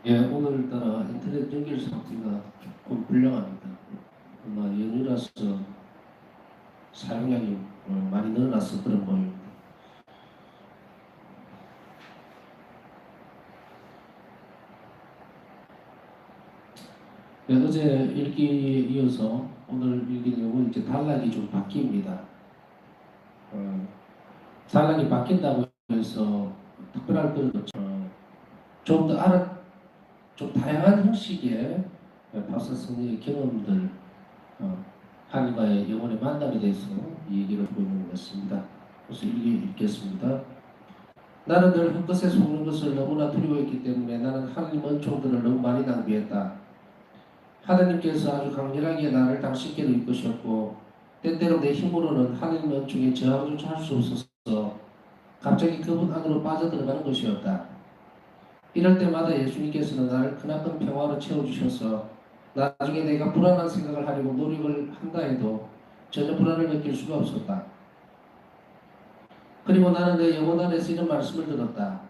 예, 오늘따라 인터넷 연결 상태가 조금 불량합니다. 아마 연휴라서 사용량이 많이 늘어나서 그런 모양입니다. 예, 어제 읽기에 이어서 오늘 읽기 내용은 이제 단락이 좀 바뀝니다. 단락이 바뀐다고 해서 특별할 건 없죠. 좀 더 좀 다양한 형식의 박사 선생의 경험들, 하나님과의 영혼의 만남에 대해서 이 얘기를 하고 있는 것 같습니다. 그래서 읽겠습니다. 나는 늘 헛것에 속는 것을 너무나 두려워했기 때문에 나는 하나님 은총들을 너무 많이 낭비했다. 하나님께서 아주 강렬하게 나를 당신께로 이끄셨고 때때로 내 힘으로는 하나님 은총에 저항조차 할 수 없어서 갑자기 그분 안으로 빠져들어가는 것이었다. 이럴 때마다 예수님께서는 나를 크나큰 평화로 채워주셔서 나중에 내가 불안한 생각을 하려고 노력을 한다 해도 전혀 불안을 느낄 수가 없었다. 그리고 나는 내 영혼 안에서 이런 말씀을 들었다.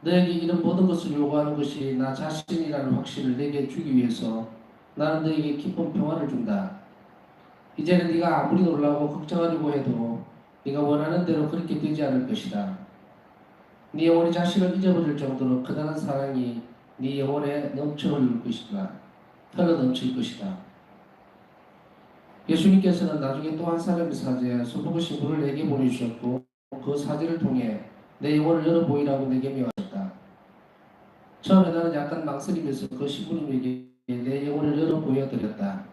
너에게 이런 모든 것을 요구하는 것이 나 자신이라는 확신을 내게 주기 위해서 나는 너에게 기쁜 평화를 준다. 이제는 네가 아무리 놀라고 걱정하려고 해도 네가 원하는 대로 그렇게 되지 않을 것이다. 네 영혼이 자신을 잊어버릴 정도로 커다란 사랑이 네 영혼에 넘쳐 흘릴 것이다. 흘러 넘칠 것이다. 예수님께서는 나중에 또 한 사람의 사제 소복의 신부를 내게 보내주셨고 그 사제를 통해 내 영혼을 열어 보이라고 내게 명하셨다. 처음에 나는 약간 망설이면서 그 신부님에게 내 영혼을 열어 보여드렸다.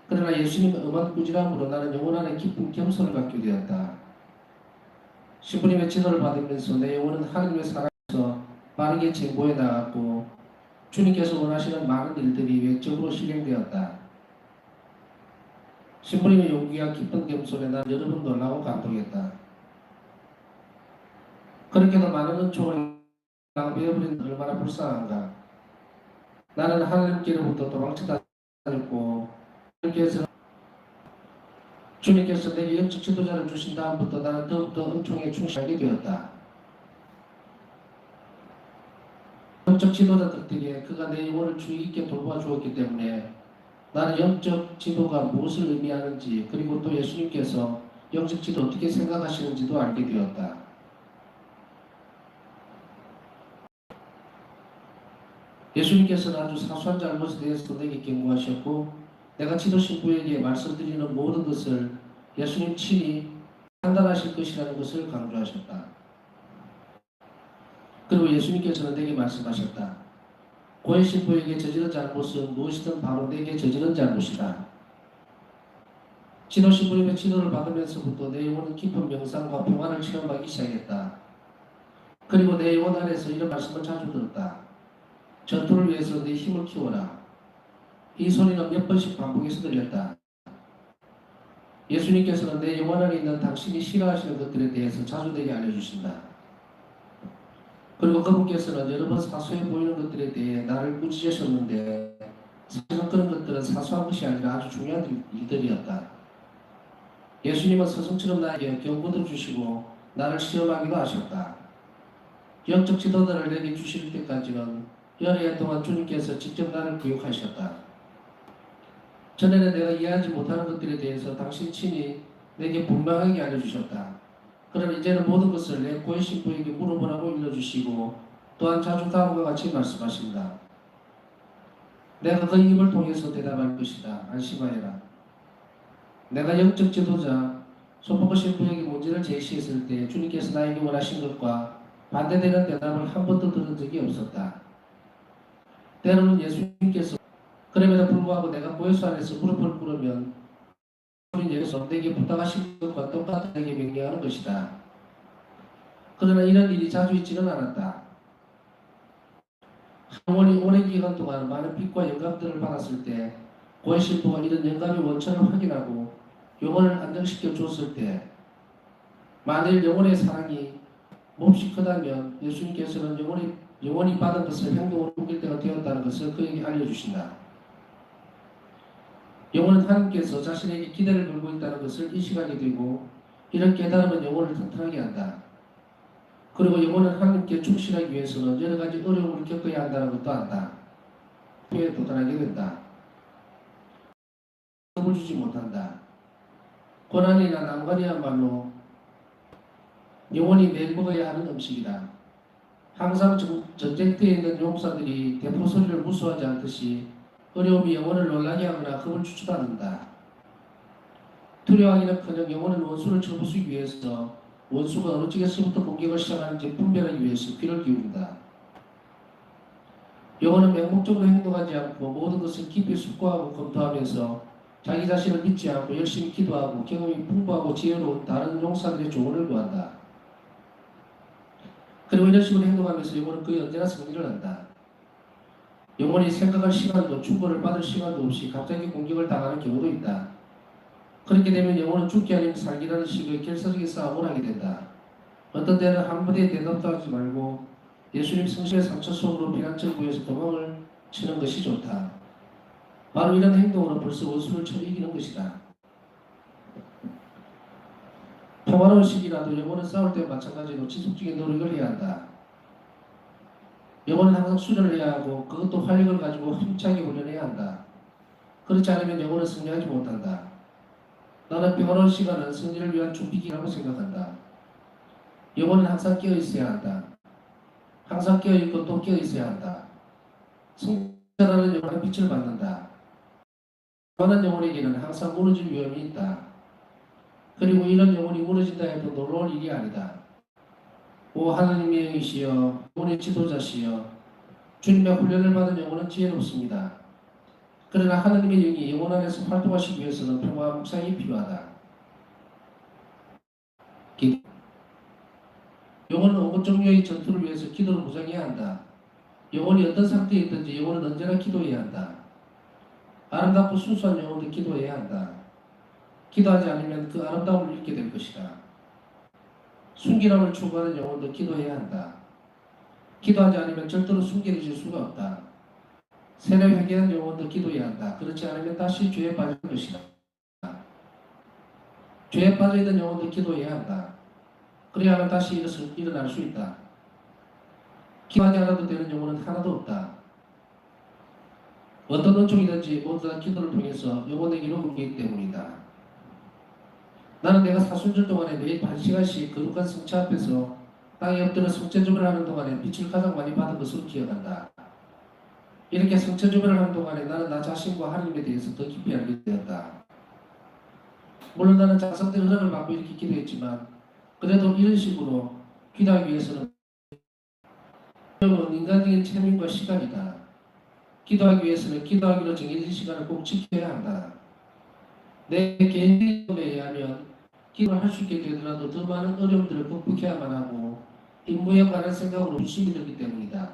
그러나 예수님의 엄한 꾸지람으로 나는 영혼 안에 깊은 겸손을 갖게 되었다. 신부님의 지도를 받으면서 내 영혼은 하나님의 사랑에서 빠르게 진보해 나갔고 주님께서 원하시는 많은 일들이 외적으로 실행되었다. 신부님의 용기와 깊은 겸손에 난 여러 번 놀라고 감동했다. 그렇게도 많은 은총을 낭비해버린 얼마나 불쌍한가. 나는 하나님께로부터 도망쳐 다녔고 주님께서 내게 영적 지도자를 주신 다음부터 나는 더욱더 은총에 충실하게 되었다. 영적 지도자들에게 그가 내 영혼을 주의 깊게 돌봐 주었기 때문에 나는 영적 지도가 무엇을 의미하는지 그리고 또 예수님께서 영적 지도 어떻게 생각하시는지도 알게 되었다. 예수님께서는 아주 사소한 잘못에 대해서 내게 경고하셨고 내가 지도 신부에게 말씀드리는 모든 것을 예수님 친히 판단하실 것이라는 것을 강조하셨다. 그리고 예수님께서는 내게 말씀하셨다. 고해 신부에게 저지른 잘못은 무엇이든 바로 내게 저지른 잘못이다. 지도 신부님의 지도를 받으면서부터 내 영혼은 깊은 명상과 평안을 체험하기 시작했다. 그리고 내 영혼 안에서 이런 말씀을 자주 들었다. 전투를 위해서 내 힘을 키워라. 이 소리는 몇 번씩 반복해서 들렸다. 예수님께서는 내 영혼 안에 있는 당신이 싫어하시는 것들에 대해서 자주 내게 알려주신다. 그리고 그분께서는 여러 번 사소해 보이는 것들에 대해 나를 꾸짖으셨는데 사실은 그런 것들은 사소한 것이 아니라 아주 중요한 일들이었다. 예수님은 스승처럼 나에게 경고도 주시고 나를 시험하기도 하셨다. 영적 지도자를 내게 주실 때까지는 여러 해 동안 주님께서 직접 나를 교육하셨다. 전에는 내가 이해하지 못하는 것들에 대해서 당신 친히 내게 분명하게 알려주셨다. 그러나 이제는 모든 것을 내 고해 신부에게 물어보라고 일러주시고 또한 자주 다음과 같이 말씀하신다. 내가 그 입을 통해서 대답할 것이다. 안심하여라. 내가 영적 지도자 소포크 신부에게 문제를 제시했을 때 주님께서 나에게 원하신 것과 반대되는 대답을 한 번도 들은 적이 없었다. 때로는 예수님께서 그럼에도 불구하고 내가 고해수 안에서 무릎을 꿇으면 예수님 내게 부탁하신 것과 똑같은 내게 명령하는 것이다. 그러나 이런 일이 자주 있지는 않았다. 영혼이 오랜 기간 동안 많은 빛과 영감들을 받았을 때 고해 신부가 이런 영감의 원천을 확인하고 영혼을 안정시켜 줬을 때 만일 영혼의 사랑이 몹시 크다면 예수님께서는 영혼이 받은 것을 행동으로 옮길 때가 되었다는 것을 그에게 알려주신다. 영혼은 하나님께서 자신에게 기대를 걸고 있다는 것을 인식하게 되고 이런 깨달음은 영혼을 튼튼하게 한다. 그리고 영혼은 하나님께 충실하기 위해서는 여러 가지 어려움을 겪어야 한다는 것도 안다. 후에 도달하게 된다. 도움을 주지 못한다. 고난이나 난관이야말로 영혼이 매일 먹어야 하는 음식이다. 항상 전쟁터에 있는 용사들이 대포 소리를 무서워하지 않듯이 어려움이 영혼을 놀라게 하거나 겁을 주춤하는다. 두려워하기는커녕 영혼은 원수를 쳐부수기 위해서 원수가 어느 쪽에서부터 공격을 시작하는지 분별하기 위해서 귀를 기울인다. 영혼은 맹목적으로 행동하지 않고 모든 것을 깊이 숙고하고 검토하면서 자기 자신을 믿지 않고 열심히 기도하고 경험이 풍부하고 지혜로운 다른 용사들의 조언을 구한다. 그리고 이런 식으로 행동하면서 영혼은 거의 언제나 승리를 한다. 영혼이 생각할 시간도 충고를 받을 시간도 없이 갑자기 공격을 당하는 경우도 있다. 그렇게 되면 영혼은 죽기 아니면 살기라는 식의 결사적인 싸움을 하게 된다. 어떤 때는 한 마디에 대답도 하지 말고 예수님 성실의 상처 속으로 피난처를 구해서 도망을 치는 것이 좋다. 바로 이런 행동으로 벌써 원수를 쳐 이기는 것이다. 평화로운 시기라도 영혼은 싸울 때 마찬가지로 지속적인 노력을 해야 한다. 영혼은 항상 수련을 해야 하고 그것도 활력을 가지고 힘차게 훈련해야 한다. 그렇지 않으면 영혼은 승리하지 못한다. 나는 평화로운 시간은 승리를 위한 준비기라고 생각한다. 영혼은 항상 깨어 있어야 한다. 항상 깨어 있고 또 깨어 있어야 한다. 승자라는 영혼은 빛을 받는다. 많은 영혼에게는 항상 무너질 위험이 있다. 그리고 이런 영혼이 무너진다 해도 놀라울 일이 아니다. 오 하나님의 영이시여 영혼의 지도자시여 주님의 훈련을 받은 영혼은 지혜롭습니다. 그러나 하나님의 영이 영혼 안에서 활동하시기 위해서는 평화와 묵상이 필요하다. 기도. 영혼은 온갖 종류의 전투를 위해서 기도를 무장해야 한다. 영혼이 어떤 상태에 있든지 영혼은 언제나 기도해야 한다. 아름답고 순수한 영혼도 기도해야 한다. 기도하지 않으면 그 아름다움을 잃게 될 것이다. 순결함을 추구하는 영혼도 기도해야 한다. 기도하지 않으면 절대로 순결해질 수가 없다. 새로 회개한 영혼도 기도해야 한다. 그렇지 않으면 다시 죄에 빠질 것이다. 죄에 빠져있는 영혼도 기도해야 한다. 그래야만 다시 일어날 수 있다. 기도하지 않아도 되는 영혼은 하나도 없다. 어떤 은총이든지 모두 다 기도를 통해서 영혼에게로 옮기기 때문이다. 나는 내가 사순절 동안에 매일 반 시간씩 거룩한 성체 앞에서 땅에 엎드려 성체주문을 하는 동안에 빛을 가장 많이 받은 것으로 기억한다. 이렇게 성체주문을 하는 동안에 나는 나 자신과 하나님에 대해서 더 깊이 알게 되었다. 물론 나는 자성된 은혜를 받고 이렇게 기도했지만 그래도 이런 식으로 기도하기 위해서는 인간적인 체면과 시간이다. 기도하기 위해서는 기도하기로 정해진 시간을 꼭 지켜야 한다. 내 개인적인 경험에 의하면 기도를 할 수 있게 되더라도 더 많은 어려움들을 극복해야만 하고 임무에 관한 생각으로 의심이 들기 때문이다.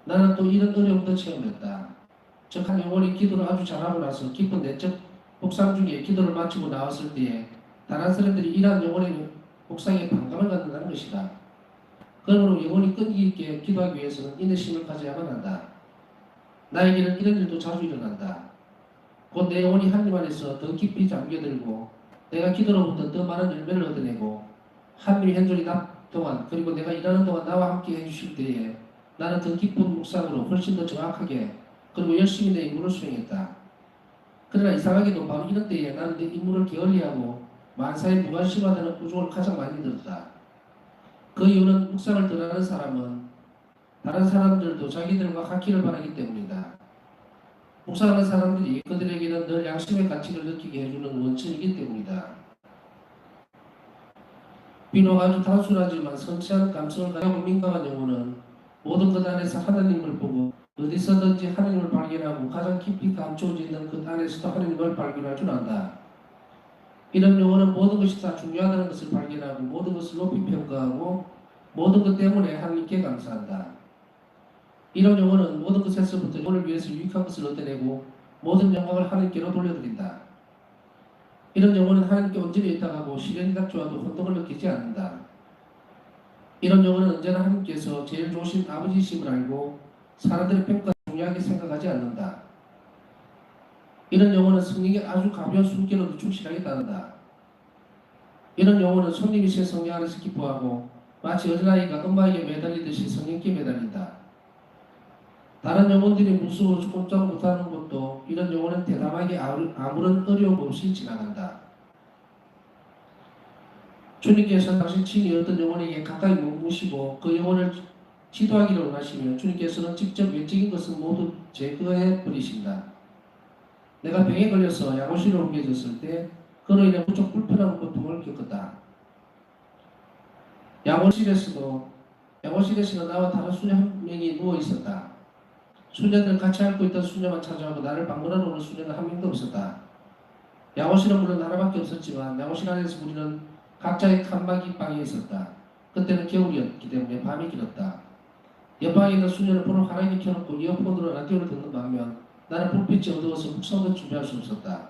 나는 또 이런 어려움도 체험했다. 즉 한 영혼이 기도를 아주 잘하고 나서 깊은 내적 복상 중에 기도를 마치고 나왔을 때에 다른 사람들이 이러한 영혼의 복상에 반감을 갖는다는 것이다. 그러므로 영혼이 끈기 있게 기도하기 위해서는 인내심을 가져야만 한다. 나에게는 이런 일도 자주 일어난다. 곧 내 영혼이 하나님 안에서 더 깊이 잠겨들고 내가 기도로부터 더 많은 열매를 얻어내고 하나님의 현존이 나 동안 그리고 내가 일하는 동안 나와 함께 해주실 때에 나는 더 깊은 묵상으로 훨씬 더 정확하게 그리고 열심히 내 임무를 수행했다. 그러나 이상하게도 바로 이런 때에 나는 내 임무를 게을리하고 만사에 무관심하다는 우중을 가장 많이 들었다. 그 이유는 묵상을 떠나는 사람은 다른 사람들도 자기들과 같기를 바라기 때문이다. 묵상하는 사람들이 그들에게는 늘 양심의 가치를 느끼게 해주는 원천이기 때문이다. 비록 아주 단순하지만 섬세한 감성을 가지고 민감한 영혼은 모든 것 안에서 하나님을 보고 어디서든지 하나님을 발견하고 가장 깊이 감춰져 있는 그 안에서도 하나님을 발견할 줄 안다. 이런 영혼은 모든 것이 다 중요하다는 것을 발견하고 모든 것을 높이 평가하고 모든 것 때문에 하나님께 감사한다. 이런 영혼은 모든 것에서부터 영혼을 위해서 유익한 것을 얻어내고 모든 영광을 하나님께로 돌려드린다. 이런 영혼은 하나님께 온전히 있다가고 시련이 닥쳐와도 혼동을 느끼지 않는다. 이런 영혼은 언제나 하나님께서 제일 좋으신 아버지이심을 알고 사람들의 평가를 중요하게 생각하지 않는다. 이런 영혼은 성령이 아주 가벼운 숨결로도 충실하게 따른다. 이런 영혼은 손님이신 성령 안에서 기뻐하고 마치 어린아이가 엄마에게 매달리듯이 성령께 매달린다. 다른 영혼들이 무서워서 꼼짝 못하는 것도 이런 영혼은 대담하게 아무런 어려움 없이 지나간다. 주님께서 당신 친히 어떤 영혼에게 가까이 머무시고 그 영혼을 지도하기를 원하시면 주님께서는 직접 외적인 것을 모두 제거해 버리신다. 내가 병에 걸려서 약올실로 옮겨졌을 때 그로 인해 무척 불편한 고통을 겪었다. 약올실에서는 나와 다른 수녀 한 명이 누워 있었다. 수녀들 같이 앓고 있던 수녀만 찾아오고 나를 방문하러 오는 수녀는 한 명도 없었다. 약올실은 물론 하나밖에 없었지만 약올실 안에서 우리는 각자의 칸막이 방에 있었다. 그때는 겨울이었기 때문에 밤이 길었다. 옆방에 있는 수녀는 불을 환하게 켜놓고 이어폰으로 라디오를 듣는 반면 나는 불빛이 어두워서 묵상도 준비할 수 없었다.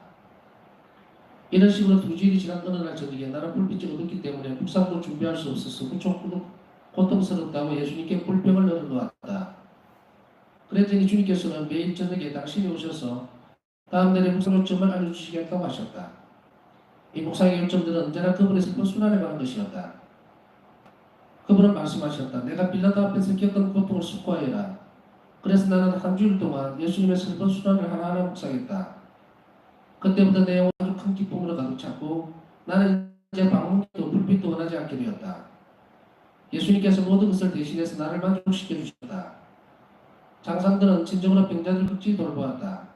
이런 식으로 두 주일이 지난 어느 날 저녁에 나는 불빛이 어둡기 때문에 묵상도 준비할 수 없어서 무척 고통스럽다고 예수님께 불평을 늘어놓았다. 그랬더니 주님께서는 매일 저녁에 당신이 오셔서 다음 날의 묵상 요점을 알려주시겠다고 하셨다. 이 묵상의 요점들은 언제나 그분의 슬픈 순환에 관한 것이었다. 그분은 말씀하셨다. 내가 빌라도 앞에서 겪은 고통을 숙고하여라. 그래서 나는 한 주일 동안 예수님의 슬픈 순환을 하나하나 묵상했다. 그때부터 내 영혼은 아주 큰 기쁨으로 가득 찼고 나는 이제 방문도 불빛도 원하지 않게 되었다. 예수님께서 모든 것을 대신해서 나를 만족시켜 주셨다. 장상들은 진정으로 병자들 극진히 돌보았다.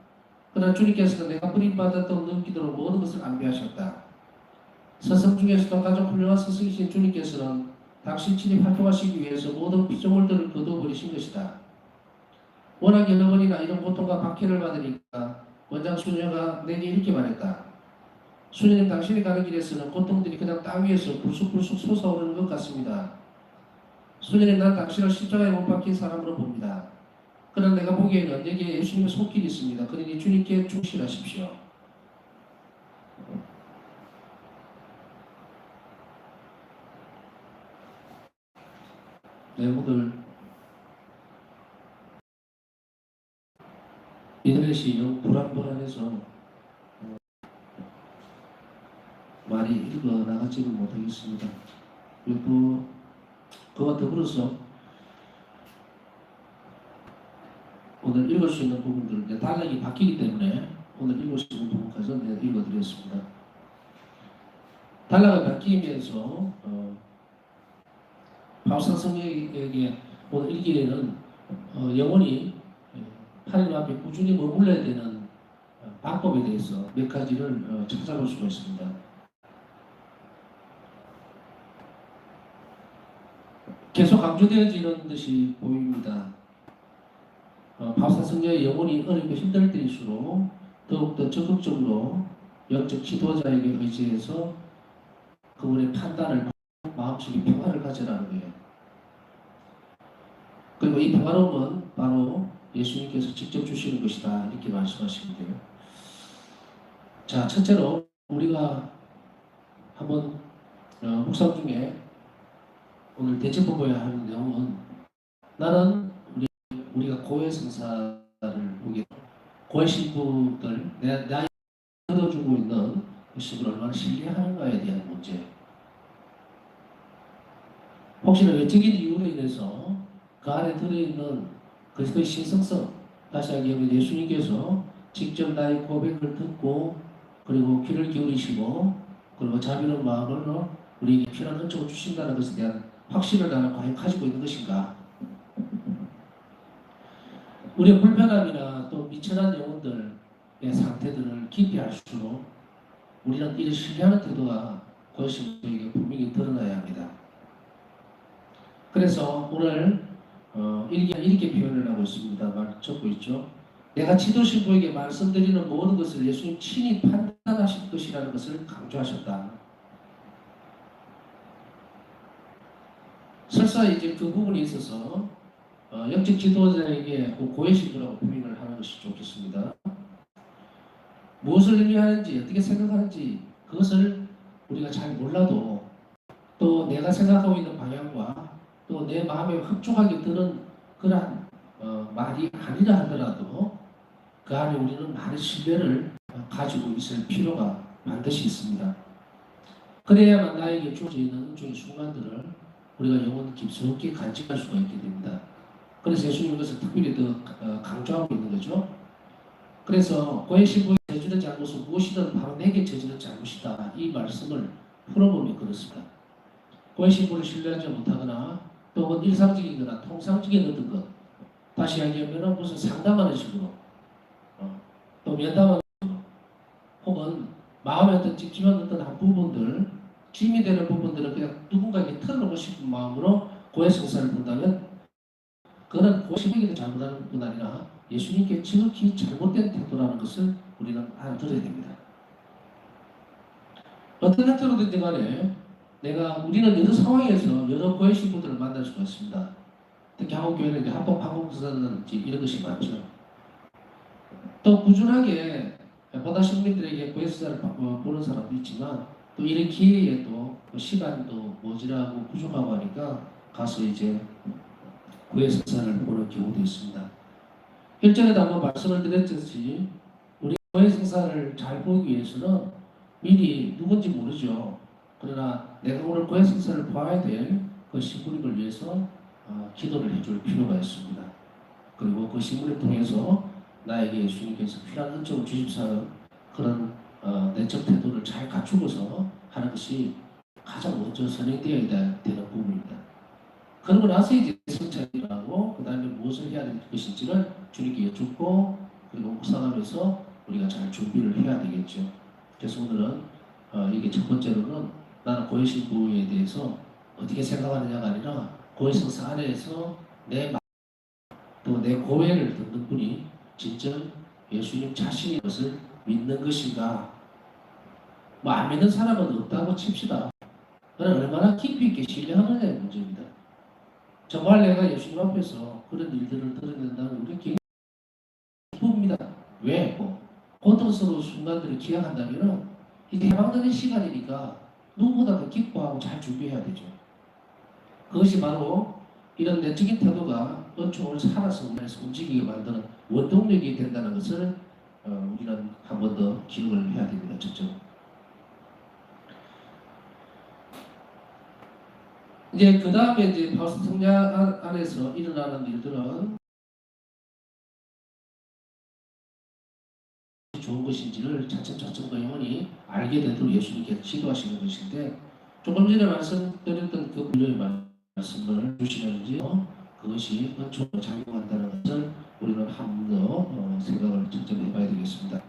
그러나 주님께서는 내가 뿌림받았던 넘기도록 모든 것을 안배하셨다. 스승 중에서도 가장 훌륭한 스승이신 주님께서는 당신 친히 활동하시기 위해서 모든 피조물들을 거둬버리신 것이다. 워낙 여러 번이나 이런 고통과 박해를 받으니까 원장 수녀가 내게 이렇게 말했다. 수녀님, 당신이 가는 길에서는 고통들이 그냥 땅 위에서 불쑥불쑥 솟아오르는 것 같습니다. 수녀님, 난 당신을 십자가에 못 박힌 사람으로 봅니다. 그러나 내가 보기에는 여기에 예수님의 손길이 있습니다. 그러니 주님께 충실하십시오. 네, 오늘 인터넷이 너무 불안해서 말이 읽어 나가지는 못하겠습니다. 그리고 그와 더불어서 오늘 읽을 수 있는 부분들, 단락이 바뀌기 때문에 오늘 읽을 수 있는 부분까지 내가 읽어드렸습니다. 단락이 바뀌면서 바울상 성령에게 오늘 읽기에는 영혼이 하나님 앞에 꾸준히 머물러야 되는 방법에 대해서 몇 가지를 찾아볼 수가 있습니다. 계속 강조되어지는 것이 보입니다. 바울상 성령의 영혼이 어렵고 힘들 때일수록 더욱더 적극적으로 영적 지도자에게 의지해서 그분의 판단을 마음속에 평화를 가져라는 거예요. 그리고 이 평화로움은 바로 예수님께서 직접 주시는 것이다, 이렇게 말씀하시는데요. 자, 첫째로 우리가 한번 묵상 중에 오늘 대체법어야 하는 내용은, 나는 우리가 고해 성사를 보게 고해 신부들 나이 얻어주고 있는 그 신부를 얼마나 신뢰하는가에 대한 문제. 혹시나 외적인 이유로 인해서 그 안에 들어있는 그리스도의 신성성, 다시 얘기하면 예수님께서 직접 나의 고백을 듣고 그리고 귀를 기울이시고 그리고 자비로운 마음으로 우리에게 필요한 은총을 주신다는 것에 대한 확신을 나는 과연 가지고 있는 것인가? 우리의 불편함이나 또 미천한 영혼들의 상태들을 깊이 알수록 우리는 이를 신뢰하는 태도가 고해신부에게 분명히 드러나야 합니다. 그래서 오늘 일기가 이렇게 표현을 하고 있습니다. 적고 있죠. 내가 지도신부에게 말씀드리는 모든 것을 예수님 친히 판단하실 것이라는 것을 강조하셨다. 설사 이제 그 부분에 있어서 영적 지도자에게 고해신부라고 표현을 하는 것이 좋겠습니다. 무엇을 의미하는지, 어떻게 생각하는지 그것을 우리가 잘 몰라도 또 내가 생각하고 있는 방향과 또 내 마음에 흡족하게 드는 그러한 말이 아니라 하더라도 그 안에 우리는 많은 신뢰를 가지고 있을 필요가 반드시 있습니다. 그래야만 나에게 주어져 있는 은총의 순간들을 우리가 영혼 깊숙이 간직할 수가 있게 됩니다. 그래서 예수님 이것을 특별히 더 강조하고 있는 거죠. 그래서 고해 신부의 저지른 잘못은 무엇이든 바로 내게 저지른 잘못이다. 이 말씀을 풀어보면 그렇습니다. 고해 신부를 신뢰하지 못하거나 또는 일상적이거나 통상적인 어떤 것, 다시 이야기하면 무슨 상담하는 식으로 또 면담하는 식으로 혹은 마음에 어떤 찝찝한 어떤 한 부분들, 짐이 되는 부분들을 그냥 누군가에게 털어놓고 싶은 마음으로 고해 성사를 본다면 그거는 고시에게도 잘못하는 뿐 아니라 예수님께 지극히 잘못된 태도라는 것을 우리는 알아들어야 됩니다. 어떤 형태로든지 간에 우리는 여러 상황에서 여러 고해 신부들을 만날 수가 있습니다. 특히 한국 교회는 이제 합동 방공사라든지 이런 것이 많죠. 또 꾸준하게 보다 시민들에게 고해 수사를 보는 사람도 있지만 또 이런 기회에 또 시간도 모자라고 부족하고 하니까 가서 이제 고해 수사를 보는 경우도 있습니다. 1절에도 한번 말씀을 드렸듯이 우리 고해 성사를 잘 보기 위해서는 미리 누군지 모르죠. 그러나 내가 오늘 고해 성사를 봐야 될 그 신부님을 위해서 기도를 해줄 필요가 있습니다. 그리고 그 신부를 통해서 나에게 예수님께서 필요한 은총을 주십사는 그런 내적 태도를 잘 갖추고서 하는 것이 가장 먼저 선행되어야 되는 부분입니다. 그러고 나서 이제 성찰이라고 그 다음에 무엇을 해야 될 것인지를 주님께 여쭙고 그리고 묵상하면서 우리가 잘 준비를 해야 되겠죠. 그래서 오늘은 이게 첫 번째로는 나는 고해 신부에 대해서 어떻게 생각하느냐가 아니라 고해 성사 안에서 또 내 고해를 듣는 분이 진정 예수님 자신인 것을 믿는 것인가. 뭐 안 믿는 사람은 없다고 칩시다. 그러나 얼마나 깊이 있게 신뢰하느냐의 문제입니다. 정말 내가 예수님 앞에서 그런 일들을 들어낸다면 우리 굉장히 기쁩니다. 왜? 고통스러운 순간들을 기약한다면 이제 해방되는 시간이니까 누구보다 더 기뻐하고 잘 준비해야 되죠. 그것이 바로 이런 내적인 태도가 은총을 살아서 우리에서 움직이게 만드는 원동력이 된다는 것을 우리는 한 번 더 기억을 해야 됩니다. 첫째. 이제 그 다음에 이제 바우스 성장 안에서 일어나는 일들은 좋은 것인지를 차츰 그 영혼이 알게 되도록 예수님께서 지도하시는 것인데 조금 전에 말씀드렸던 그 분류의 말씀을 주시는지 그것이 은총으로 작용한다는 것을 우리는 한 번 더 생각을 직접 해봐야 되겠습니다.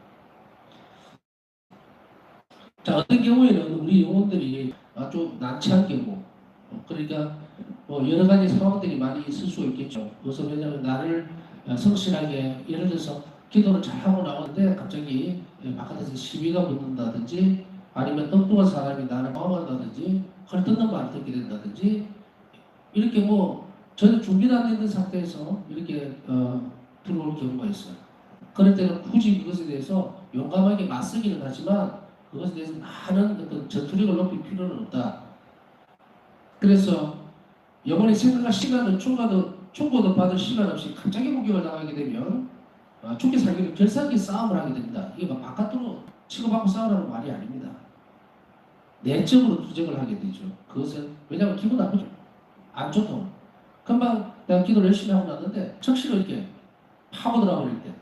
자, 어떤 경우에는 우리 영혼들이 아주 난처한 경우 그러니까 여러 가지 상황들이 많이 있을 수 있겠죠. 그것은 왜냐하면 나를 성실하게 예를 들어서 기도를 잘하고 나오는데 갑자기 바깥에서 시비가 붙는다든지 아니면 엉뚱한 사람이 나를 방어한다든지 헐뜯는 말을 듣게 된다든지 이렇게 전혀 준비도 안 되는 상태에서 이렇게 들어올 경우가 있어요. 그럴 때는 굳이 그것에 대해서 용감하게 맞서기는 하지만 그것에 대해서 많은 어떤 전투력을 높일 필요는 없다. 그래서 영혼의 생각과 시간을 충고도 받을 시간 없이 갑자기 공격을 당하게 되면 죽게 살기를 결사하게 싸움을 하게 됩니다. 이게 막 바깥으로 치고받고 싸우라는 말이 아닙니다. 내적으로 투쟁을 하게 되죠. 그것은 왜냐하면 기분 나쁘죠. 안 좋고 금방 내가 기도를 열심히 하고 났는데 적시로 이렇게 파고 들어버릴 때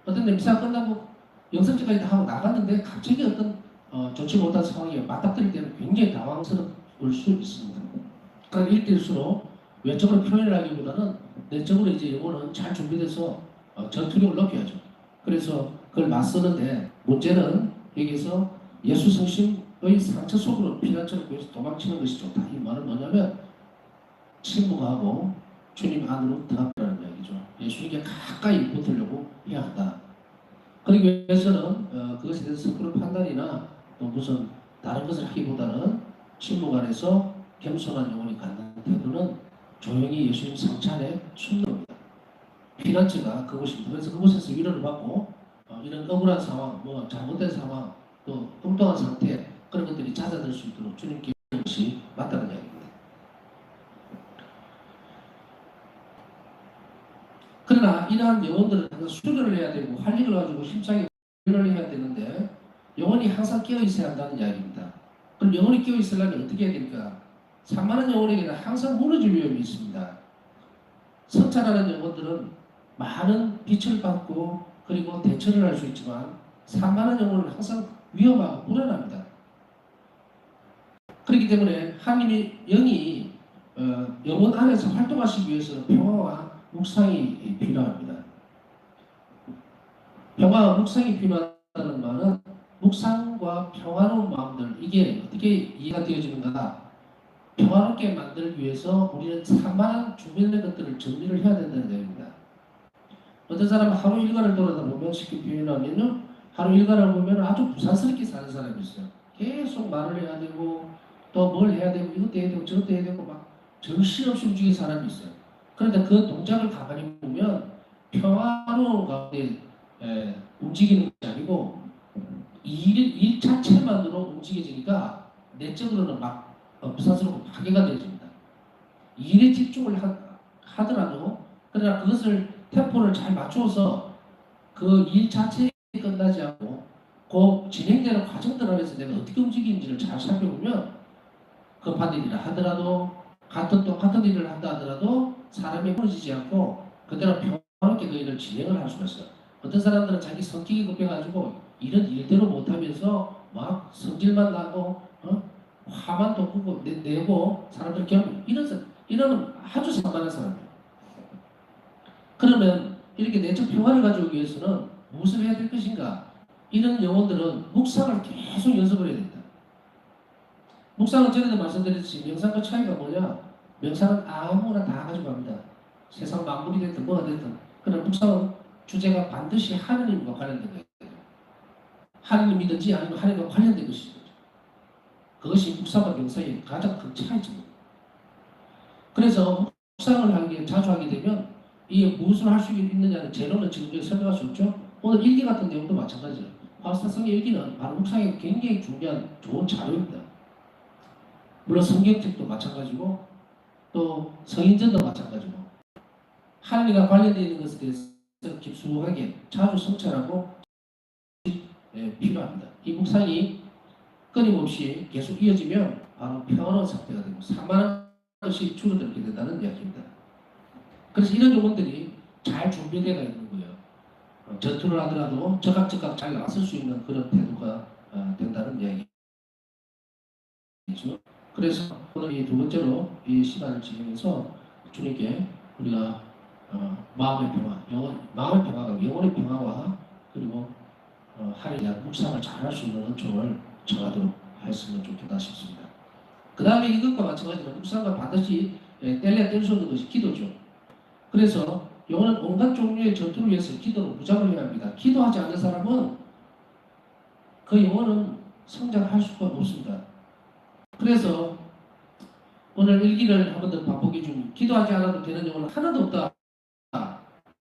어떤 데 미사 끝나고 영성제까지 다 하고 나갔는데 갑자기 어떤 좋지 못한 상황에 맞닥뜨릴 때는 굉장히 당황스러울 수 있습니다. 그러니까 일일수록 외적으로 표현을 하기보다는 내적으로 이제 영혼은 잘 준비돼서 전투력을 높여야죠. 그래서 그걸 맞서는데 문제는 여기서 예수 성심의 상처 속으로 피난처를 구해서 도망치는 것이 좋다. 이 말은 뭐냐면 침묵하고 주님 안으로 들어가라는 이야기죠. 예수님께 가까이 붙으려고 해야 한다. 그러기 위해서는 그것에 대해서 섣부른 판단이나 또 무슨 다른 것을 하기보다는 침묵 안에서 겸손한 영혼이 갖는 태도는 조용히 예수님 상처 안에 숨는 겁니다. 피난처가 그곳입니다. 그래서 그곳에서 위로를 받고 이런 억울한 상황, 잘못된 상황, 또 뚱뚱한 상태 그런 것들이 잦아들 수 있도록 주님께 것이 맞다는 이야기입니다. 그러나 이러한 영혼들은 항상 수련을 해야 되고 할 일을 가지고 힘차게 수련을 해야 되는데 영혼이 항상 깨어 있어야 한다는 이야기입니다. 그럼 영혼이 깨어 있으려면 어떻게 해야 될까? 산만한 영혼에게는 항상 무너질 위험이 있습니다. 성찰하는 영혼들은 많은 빛을 받고 그리고 대처를 할 수 있지만 산만한 영혼은 항상 위험하고 불안합니다. 그렇기 때문에 하나님의 영이 영혼 안에서 활동하시기 위해서는 평화와 묵상이 필요합니다. 평화와 묵상이 필요하다는 말은 묵상과 평화로운 마음들 이게 어떻게 이해가 되어지는가? 평화롭게 만들기 위해서 우리는 산만한 주변의 것들을 정리를 해야 된다는 얘기입니다. 어떤 사람은 하루 일과를 돌아다 보면 쉽게 표현하면요, 하루 일과를 보면 아주 부산스럽게 사는 사람이 있어요. 계속 말을 해야 되고 또 뭘 해야 되고 이것도 해야 되고 저것도 해야 되고 막 정신없이 움직이는 사람이 있어요. 그런데 그 동작을 가만히 보면 평화로운 가운데 움직이는 것이 아니고 일 자체만으로 움직여지니까 내적으로는 막 부산스럽고 파괴가 되어집니다. 일에 집중을 하더라도 그러나 그것을 템포를 잘 맞추어서 그 일 자체에 끝나지 않고 그 진행되는 과정들 안에서 내가 어떻게 움직이는지를 잘 살펴보면 급한 일이라 하더라도 똑같은 일을 한다 하더라도 사람이 무너지지 않고 그대로 평화롭게 그 일을 진행을 할 수가 있어요. 어떤 사람들은 자기 성격이 급해가지고 이런 일대로 못하면서 막 성질만 나고 화만 돋구고 내고 사람들 경험 이런 아주 산만한 사람이에요. 그러면 이렇게 내적 평화를 가지기 위해서는 무엇을 해야 될 것인가? 이런 영혼들은 묵상을 계속 연습을 해야 된다. 묵상은 전에도 말씀드렸듯이 명상과 차이가 뭐냐? 명상은 아무나 다 가지고 갑니다. 세상 만물이 됐든 뭐가 됐든. 그러나 묵상은 주제가 반드시 하느님과 관련된 거예요. 하느님이든지 아니면 하느님과 관련된 것이죠. 그것이 묵상과 명상의 가장 큰 차이점입니다. 그래서 묵상을 하게 자주 하게 되면 이게 무엇을 할 수 있느냐는 재론은 지금 여기 설명할 수 없죠. 오늘 일기 같은 내용도 마찬가지예요. 화사성의 일기는 바로 묵상에 굉장히 중요한 좋은 자료입니다. 물론 성경책도 마찬가지고 또 성인전도 마찬가지고 하나님과 관련되어 있는 것에 대해서 깊숙하게 자주 성찰하고 필요합니다. 이 묵상이 끊임없이 계속 이어지면 바로 평화로운 상태가 되고 산만한 것이 줄어들게 된다는 이야기입니다. 그래서 이런 요건들이 잘 준비되어 있는 거예요. 전투를 하더라도 적극 잘 나설 수 있는 그런 태도가 된다는 이야기죠. 그래서 오늘 이 두 번째로 이 시간을 진행해서 주님께 우리가 마음의 평화, 마음의 평화가 영혼의 평화와 그리고 하나님에 대한 묵상을 잘할 수 있는 은총을 청하도록 했으면 좋겠다 싶습니다. 그 다음에 이것과 마찬가지로 묵상과 반드시 뗄래야 뗄 수 없는 것이 기도죠. 그래서 영혼은 온갖 종류의 전투를 위해서 기도로 무장을 해야 합니다. 기도하지 않는 사람은 그 영혼은 성장할 수가 없습니다. 그래서 오늘 일기를 한 번 더 반복해 주면 기도하지 않아도 되는 영혼은 하나도 없다.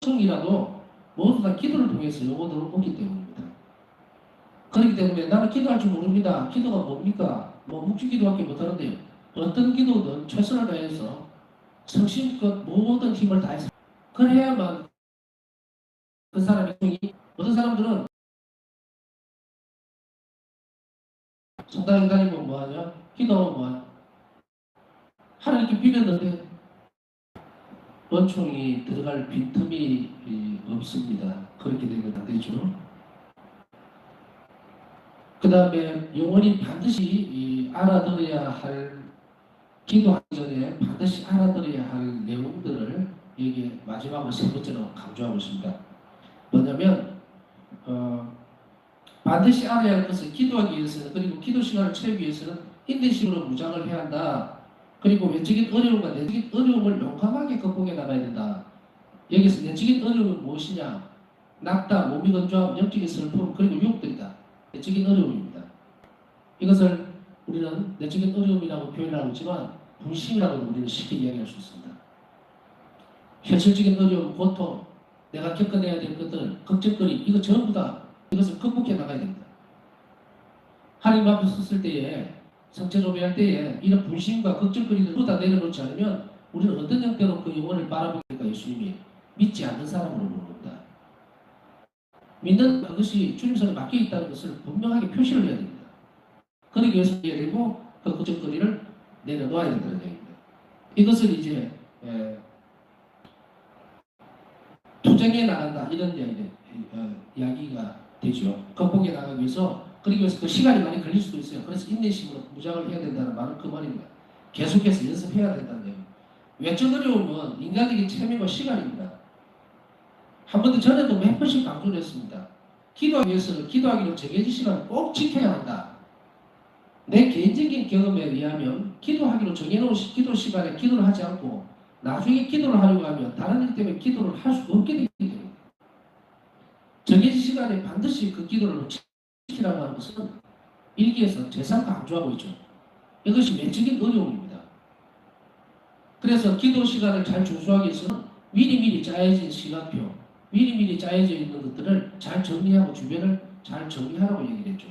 성이라도 모두 다 기도를 통해서 영혼을 얻기 때문입니다. 그렇기 때문에 나는 기도할 줄 모릅니다. 기도가 뭡니까? 묵주 기도밖에 못하는데요. 어떤 기도든 최선을 다해서 성심껏 모든 힘을 다해서 그래야만 그 사람의 성이 어떤 사람들은 성당에 다니면 뭐하냐? 기도하면 뭐하냐? 하나님께 빌었는데 원총이 들어갈 빈틈이 없습니다. 그렇게 되면 안 되죠. 그 다음에 영혼이 반드시 알아들어야 할 기도하기 전에 반드시 알아들어야 할 내용들을 여기 마지막으로 세 번째로 강조하고 있습니다. 뭐냐면 반드시 알아야 할 것은 기도하기 위해서는 그리고 기도 시간을 채우기 위해서는 인내심으로 무장을 해야 한다. 그리고 외적인 어려움과 내적인 어려움을 용감하게 극복해 나가야 된다. 여기서 내적인 어려움은 무엇이냐? 낙다, 몸이 건조함, 영적인 슬픔, 그리고 유혹들이다. 내적인 어려움입니다. 이것을 우리는 내적인 어려움이라고 표현하고 있지만 분심이라고 우리는 쉽게 이야기할 수 있습니다. 현실적인 어려움, 고통, 내가 겪어내야 될 것들, 걱정거리 이거 전부 다 이것을 극복해 나가야 됩니다. 하나님 앞에 섰을 때에 성체조배할 때에 이런 분심과 걱정거리를 모두 다 내려놓지 않으면 우리는 어떤 형태로 그 영혼을 바라보니까 예수님이 믿지 않는 사람으로 보는 겁니다. 믿는 그것이 주님 손에 맡겨 있다는 것을 분명하게 표시를 해야 됩니다. 그러기 위해서 해야 되고 그 걱정거리를 내려놓아야 된다는 얘기입니다. 이것을 이제 투쟁해 나간다 이런 이야기가 되죠. 극복해 나가기 위해서 그러기 위해서 그 시간이 많이 걸릴 수도 있어요. 그래서 인내심으로 무장을 해야 된다는 말은 그 말입니다. 계속해서 연습해야 된다는 얘기입니다. 외적 어려움은 인간에게 체면과 시간입니다. 한 번도 전에도 몇 번씩 강조를 했습니다. 기도하기 위해서는 기도하기로 정해진 시간을 꼭 지켜야 한다. 내 개인적인 경험에 의하면 기도하기로 정해놓은 기도 시간에 기도를 하지 않고 나중에 기도를 하려고 하면 다른 일 때문에 기도를 할 수 없게 되기 때문에 정해진 시간에 반드시 그 기도를 지키라고 하는 것은 일기에서 재산 강조하고 있죠. 이것이 외적인 어려움입니다. 그래서 기도 시간을 잘 준수하기 위해서는 미리미리 짜여진 시간표, 미리미리 짜여져 있는 것들을 잘 정리하고 주변을 잘 정리하라고 얘기를 했죠.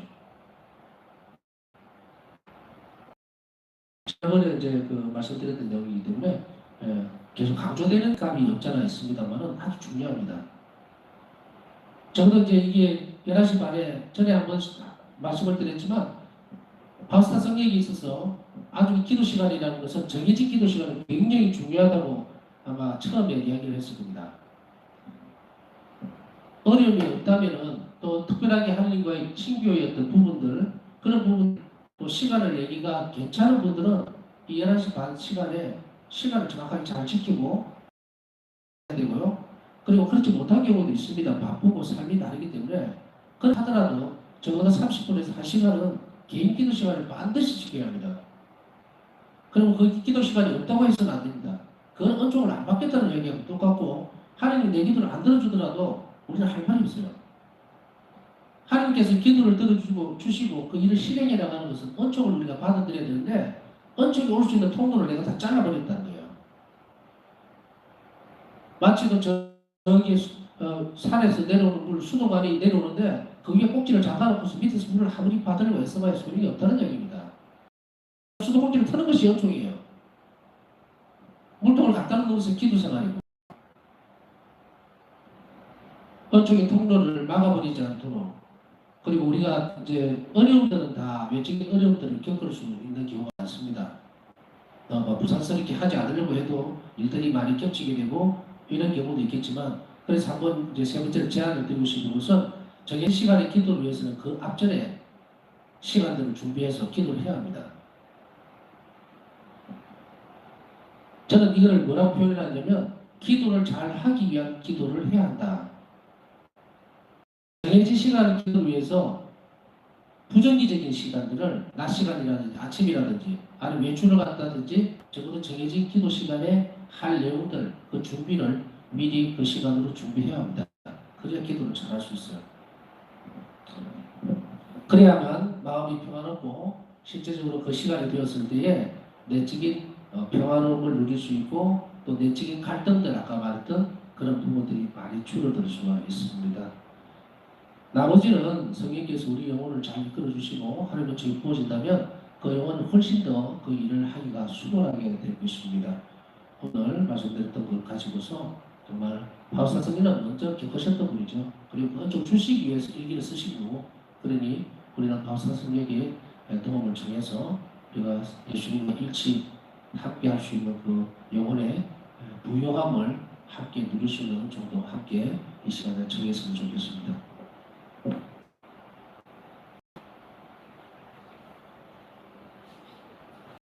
저번에 이제 말씀드렸던 내용이기 때문에 계속 강조되는 감이 없잖아 있습니다만은 아주 중요합니다. 저도 이제 이게 11시 반에 전에 한번 말씀을 드렸지만 바스타 성경에 있어서 아주 기도 시간이라는 것은 정해진 기도 시간이 굉장히 중요하다고 아마 처음에 이야기를 했을 겁니다. 어려움이 없다면은 또 특별하게 하나님과의 친교의 어떤 부분들 그런 부분 또 시간을 내기가 괜찮은 분들은 이 11시 반 시간에 시간을 정확하게 잘 지키고 해야 되고요. 그리고 그렇지 못한 경우도 있습니다. 바쁘고 삶이 다르기 때문에 그렇다더라도 적어도 30분에서 1시간은 개인 기도 시간을 반드시 지켜야 합니다. 그리고 그 기도 시간이 없다고 해서는 안 됩니다. 그건 은총을 안 받겠다는 얘기하고 똑같고 하나님 내 기도를 안 들어주더라도 우리는 할 말이 없어요. 하나님께서 기도를 들어주시고 그 일을 실행해 나가는 것은 은총을 우리가 받아들여야 되는데 은총이 올 수 있는 통로를 내가 다 잘라버렸다는 거예요. 마치 저기 산에서 내려오는 물, 수도관이 내려오는데 그 위에 꼭지를 잠가놓고서 밑에서 물을 아무리 받으려고 애써봐야 소용이 없다는 얘기입니다. 수도 꼭지를 트는 것이 은총이에요. 물통을 갖다 놓는 것은 기도 생활이고 은총의 통로를 막아버리지 않도록 그리고 우리가 이제 어려움들은 다 외적인 어려움들을 겪을 수 있는 경우가 많습니다. 부산스럽게 하지 않으려고 해도 일들이 많이 겹치게 되고 이런 경우도 있겠지만 그래서 한번 이제 세 번째로 제안을 드리고 싶은 것은 정해진 시간의 기도를 위해서는 그 앞전에 시간들을 준비해서 기도를 해야 합니다. 저는 이걸 뭐라고 표현하냐면 기도를 잘 하기 위한 기도를 해야 한다. 정해진 시간의 기도를 위해서 부정기적인 시간들을 낮 시간이라든지 아침이라든지 아니면 외출을 갔다든지 적어도 정해진 기도 시간에 할 내용들 그 준비를 미리 그 시간으로 준비해야 합니다. 그래야 기도를 잘할 수 있어요. 그래야만 마음이 평안하고 실제적으로 그 시간이 되었을 때에 내적인 평안함을 누릴 수 있고 또 내적인 갈등들 아까 말했던 그런 부분들이 많이 줄어들 수가 있습니다. 나머지는 성령께서 우리 영혼을 잘 이끌어 주시고 하나님의 주에 부어진다면 그 영혼은 훨씬 더 그 일을 하기가 수월하게 될 것입니다. 오늘 말씀드렸던 걸 가지고서 정말 바울사 성령은 먼저 겪으셨던 분이죠. 그리고 그쪽 주시기 위해서 일기를 쓰시고 그러니 우리는 바울사 성령의 도움을 통해서 우리가 예수님과 일치 함께 할 수 있는 그 영혼의 부요함을 함께 누릴 수 있는 정도 함께 이 시간에 정했으면 좋겠습니다.